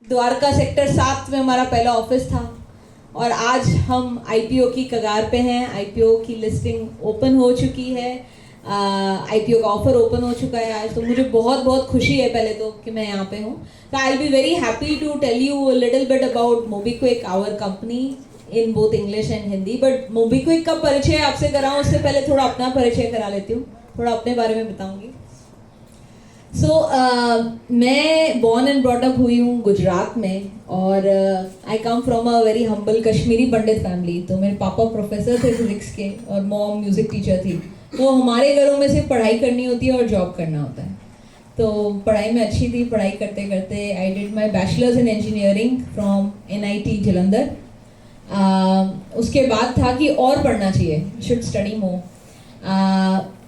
Dwarka sector 7 में हमारा पहला ऑफिस था और आज हम आईपीओ की कगार पे हैं। आईपीओ की लिस्टिंग ओपन हो चुकी है, आईपीओ का ऑफर ओपन हो चुका है आज। तो मुझे बहुत बहुत खुशी है पहले तो कि मैं यहाँ पे हूँ। तो I will be very happy to tell you a little bit about MobiKwik, our company, in both English and Hindi. But MobiKwik का परिचय आपसे कराऊँ उससे पहले थोड़ा अपना परिचय करा लेती हूँ, थोड़ा अपने बारे में बताऊँगी। मैं बॉर्न एंड ब्रॉट अप हुई हूँ गुजरात में और I come from a very humble Kashmiri Pandit family. तो मेरे पापा प्रोफेसर थे फिजिक्स के और मॉम म्यूज़िक टीचर थी। तो हमारे घरों में सिर्फ पढ़ाई करनी होती है और जॉब करना होता है। तो पढ़ाई में अच्छी थी, पढ़ाई करते करते I did my bachelors in engineering from NIT Jalandhar. उसके बाद था कि और पढ़ना चाहिए, शुड स्टडी मोर,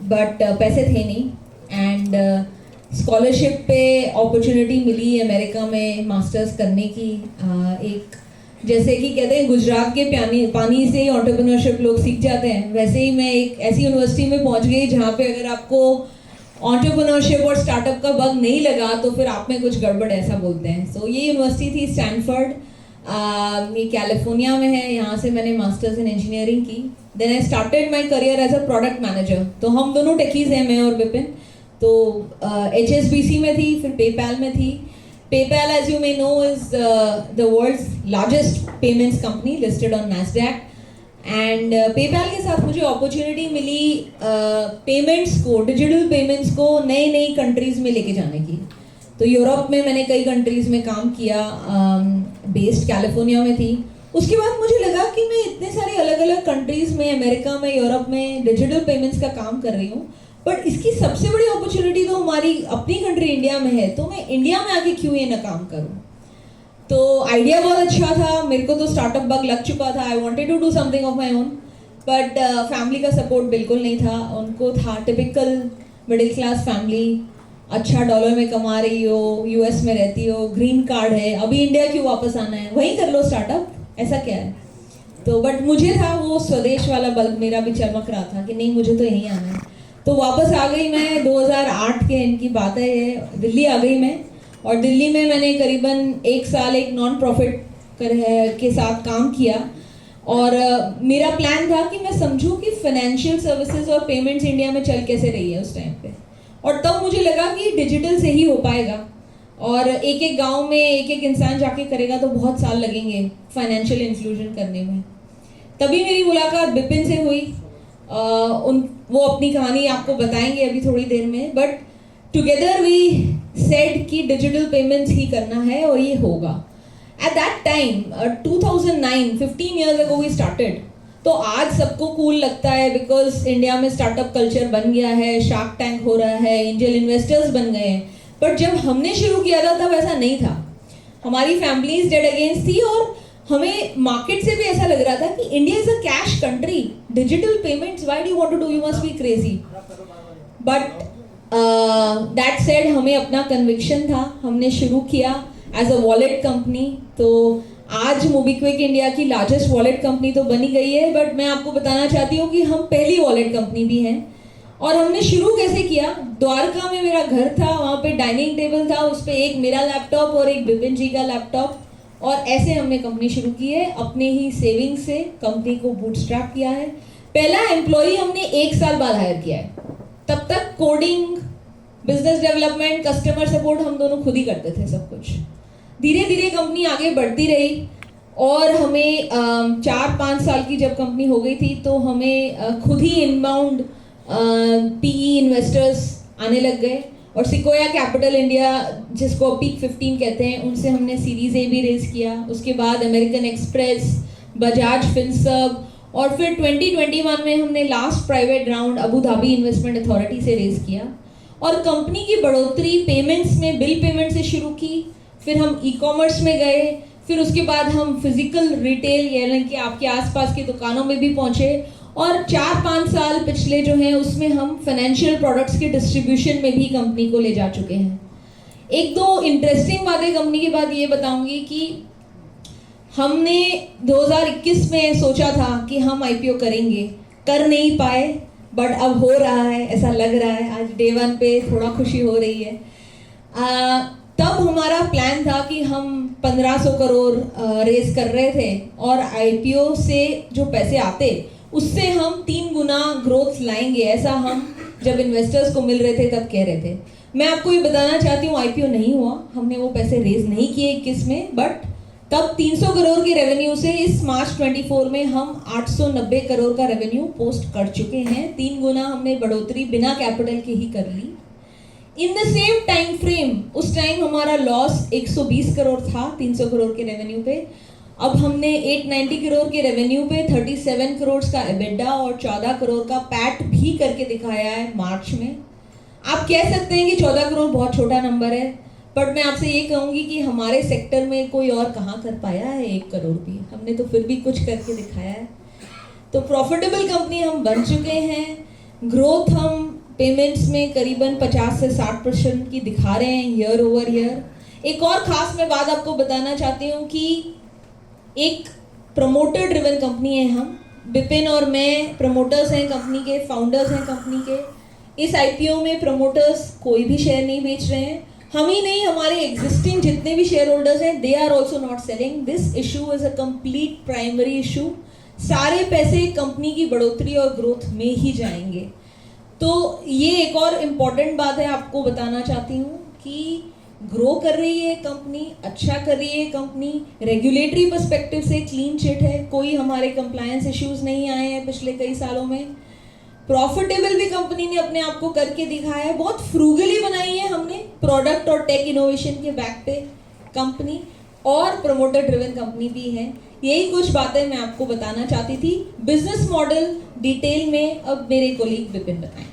बट पैसे थे नहीं एंड स्कॉलरशिप पे अपॉर्चुनिटी मिली अमेरिका में मास्टर्स करने की। एक जैसे कि कहते हैं गुजरात के पानी से ही एंटरप्रेन्योरशिप लोग सीख जाते हैं, वैसे ही मैं एक ऐसी यूनिवर्सिटी में पहुंच गई जहाँ पे अगर आपको एंटरप्रेन्योरशिप और स्टार्टअप का बग नहीं लगा तो फिर आप में कुछ गड़बड़, ऐसा बोलते हैं। सो ये यूनिवर्सिटी थी स्टैनफोर्ड, ये कैलिफोर्निया में है। यहाँ से मैंने मास्टर्स इन इंजीनियरिंग की। Then I started my career as a product manager. तो हम दोनों टेकीज हैं, मैं और विपिन। तो HSBC में थी, फिर पेपैल में थी। PayPal, as you may know, is the world's largest payments company listed on Nasdaq. And PayPal के साथ मुझे अपॉर्चुनिटी मिली पेमेंट्स को, डिजिटल पेमेंट्स को नई नई कंट्रीज में लेके जाने की। तो यूरोप में मैंने कई कंट्रीज में काम किया, बेस्ड कैलिफोर्निया में थी। उसके बाद मुझे लगा कि मैं इतने सारे अलग अलग कंट्रीज में, अमेरिका में, यूरोप में डिजिटल पेमेंट्स का काम कर रही हूँ, बट इसकी सबसे बड़ी अपॉर्चुनिटी तो हमारी अपनी कंट्री इंडिया में है। तो मैं इंडिया में आके क्यों ये ना काम करूं। तो आइडिया बहुत अच्छा था, मेरे को तो स्टार्टअप बग लग चुका था। I wanted to do something of my own, but family का सपोर्ट बिल्कुल नहीं था। उनको था टिपिकल मिडिल क्लास फैमिली, अच्छा डॉलर में कमा रही हो, US में रहती हो, ग्रीन कार्ड है, अभी इंडिया क्यों वापस आना है, वहीं कर लो स्टार्टअप, ऐसा क्या है। तो बट मुझे था वो स्वदेश वाला बल्ब मेरा भी चमक रहा था कि नहीं, मुझे तो यहीं आना है। तो वापस आ गई मैं 2008 के, इनकी बात है, दिल्ली आ गई मैं। और दिल्ली में मैंने करीबन 1 साल एक नॉन प्रॉफिट के साथ काम किया। और मेरा प्लान था कि मैं समझूं कि फाइनेंशियल सर्विसेज और पेमेंट्स इंडिया में चल कैसे रही है उस टाइम पे। और तब मुझे लगा कि डिजिटल से ही हो पाएगा और एक एक गांव में एक एक इंसान जाके करेगा तो बहुत साल लगेंगे फाइनेंशियल इंक्लूजन करने में। तभी मेरी मुलाकात विपिन से हुई। वो अपनी कहानी आपको बताएंगे अभी थोड़ी देर में, बट टुगेदर वी सेड कि डिजिटल पेमेंट्स ही करना है और ये होगा। At that time 2009, 15 years ago we started। तो आज सबको कूल लगता है बिकॉज इंडिया में स्टार्टअप कल्चर बन गया है, शार्क टैंक हो रहा है, एंजल इन्वेस्टर्स बन गए हैं। बट जब हमने शुरू किया था तब ऐसा नहीं था। हमारी फैमिलीज डेड अगेंस्ट थी और हमें मार्केट से भी ऐसा लग रहा था कि India is a cash country, digital payments, why do you want to do, you must be crazy. But that said हमें अपना कन्विक्शन था, हमने शुरू किया एज अ वॉलेट कंपनी। तो आज मोबीक्विक इंडिया की लार्जेस्ट वॉलेट कंपनी तो बनी गई है, बट मैं आपको बताना चाहती हूँ कि हम पहली वॉलेट कंपनी भी हैं। और हमने शुरू कैसे किया, द्वारका में मेरा घर था, वहाँ पे डाइनिंग टेबल था, उस पर एक मेरा लैपटॉप और एक विपिन जी का लैपटॉप, और ऐसे हमने कंपनी शुरू की है। अपने ही सेविंग से कंपनी को बूटस्ट्रैप किया है। पहला एम्प्लॉई हमने 1 साल बाद हायर किया है, तब तक coding, business development, customer support हम दोनों खुद ही करते थे सब कुछ। धीरे धीरे कंपनी आगे बढ़ती रही और हमें 4-5 साल की जब कंपनी हो गई थी तो हमें खुद ही इनबाउंड PE इन्वेस्टर्स आने लग गए। और सिकोया कैपिटल इंडिया, जिसको पीक 15 कहते हैं, उनसे हमने सीरीज A भी रेज किया। उसके बाद अमेरिकन एक्सप्रेस, बजाज फिनसर्व, और फिर 2021 में हमने last private round Abu Dhabi investment authority से रेज किया। और कंपनी की बढ़ोतरी पेमेंट्स में, बिल पेमेंट से शुरू की, फिर हम ई-कॉमर्स में गए, फिर उसके बाद हम फिजिकल रिटेल यानी कि आपके आसपास की दुकानों में भी पहुंचे। और 4-5 साल पिछले जो हैं उसमें हम फाइनेंशियल प्रोडक्ट्स के डिस्ट्रीब्यूशन में भी कंपनी को ले जा चुके हैं। एक दो इंटरेस्टिंग बातें कंपनी के बाद ये बताऊंगी कि हमने 2021 में सोचा था कि हम IPO करेंगे, कर नहीं पाए, बट अब हो रहा है, ऐसा लग रहा है। आज डे 1 पे थोड़ा खुशी हो रही है। तब हमारा प्लान था कि हम 1500 करोड़ रेज कर रहे थे और आईपीओ से जो पैसे आते उससे हम 3 गुना ग्रोथ लाएंगे, ऐसा हम जब इन्वेस्टर्स को मिल रहे थे तब कह रहे थे। मैं आपको ये बताना चाहती हूँ आईपीओ नहीं हुआ, हमने वो पैसे रेज नहीं किए 21 में, बट तब 300 करोड़ के रेवेन्यू से इस मार्च 24 में हम 890 करोड़ का रेवेन्यू पोस्ट कर चुके हैं। 3 गुना हमने बढ़ोतरी बिना कैपिटल के ही कर ली। In the same time frame उस टाइम हमारा लॉस 120 करोड़ था 300 करोड़ के रेवेन्यू पे। अब हमने 890 करोड़ के रेवेन्यू पे 37 करोड़ का एबिडा और 14 करोड़ का पैट भी करके दिखाया है मार्च में। आप कह सकते हैं कि 14 करोड़ बहुत छोटा नंबर है, बट मैं आपसे ये कहूँगी कि हमारे सेक्टर में कोई और कहाँ कर पाया है 1 करोड़ भी, हमने तो फिर भी कुछ करके दिखाया है। तो प्रॉफिटेबल कंपनी हम बन चुके हैं। ग्रोथ हम पेमेंट्स में करीबन 50 से 60% की दिखा रहे हैं ईयर ओवर ईयर। एक और खास मैं बात आपको बताना चाहती हूँ कि एक प्रमोटर ड्रिवन कंपनी है हम, विपिन और मैं प्रमोटर्स हैं कंपनी के, फाउंडर्स हैं कंपनी के। इस आईपीओ में प्रमोटर्स कोई भी शेयर नहीं बेच रहे हैं, हम ही नहीं, हमारे एग्जिस्टिंग जितने भी शेयर होल्डर्स हैं they are also not selling. This issue is a complete primary issue. सारे पैसे कंपनी की बढ़ोतरी और ग्रोथ में ही जाएंगे। तो ये एक और इम्पॉर्टेंट बात है आपको बताना चाहती हूँ कि ग्रो कर रही है कंपनी, अच्छा कर रही है कंपनी, रेगुलेटरी पर्सपेक्टिव से क्लीन चिट है, कोई हमारे कंप्लायंस इश्यूज नहीं आए हैं पिछले कई सालों में। प्रॉफिटेबल भी कंपनी ने अपने आप को करके दिखाया है, बहुत फ्रूगली बनाई है हमने प्रोडक्ट और टेक इनोवेशन के बैक पे कंपनी, और प्रमोटर ड्रिवन कंपनी भी है। यही कुछ बातें मैं आपको बताना चाहती थी। बिजनेस मॉडल डिटेल में अब मेरे कोलीग विपिन बताएं।